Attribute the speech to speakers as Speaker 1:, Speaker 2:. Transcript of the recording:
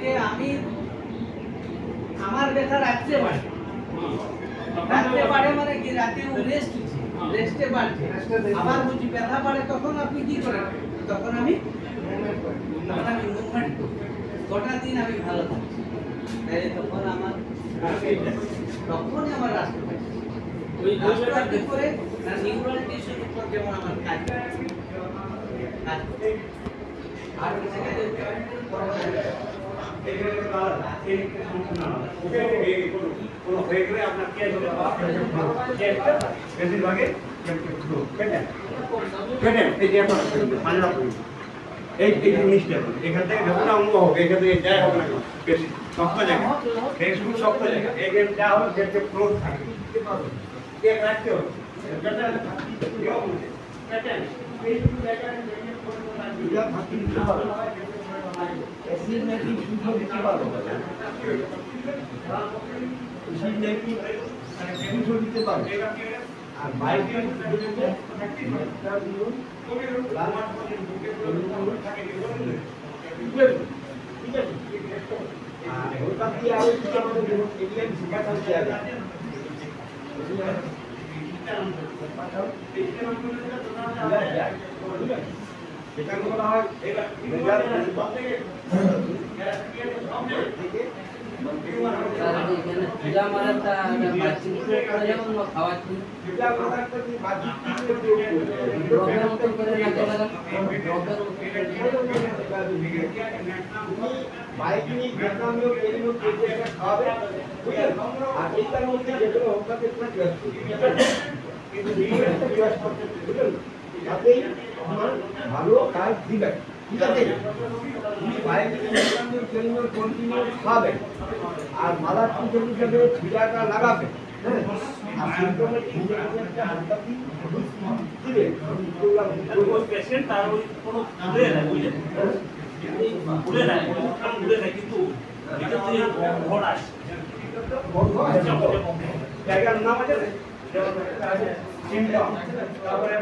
Speaker 1: যে আমি আমার ব্যথা রাত্রে বাড়ে, রাত্রে বাড়ে মানে কি রাতে রেস্টে বাড়ছে, আবার বুঝি ব্যথা বাড়ে তখন আপনি কি করেন? তখন আমি মুভমেন্ট করি, গোটা দিন আমি ভালো থাকি, তাই তখন আমার তখনই আমার রাষ্ট্রপতি রাষ্ট্রপতি করে নিউরাল টিস্যুর উপর যেমন আমার কাজ আর
Speaker 2: বেশিরভাগে এই জিনিসটা এখান থেকে যতটা অঙ্গ হবে এখান থেকে যাই হবে না বেশি শক্ত জায়গা এই শুধু শক্ত জায়গা এখানে যা হবে সেটা ক্লোজ থাকে এক রাখতে হবে আর বাইকে এটা বলা হয় ভালো কাজ দিবে ঠিক আছে কন্টিনিউ খাবেন আর মাদার টিচার হিসাবে ছিলাটা লাগাবেন জায়গার নাম আছে তারপরে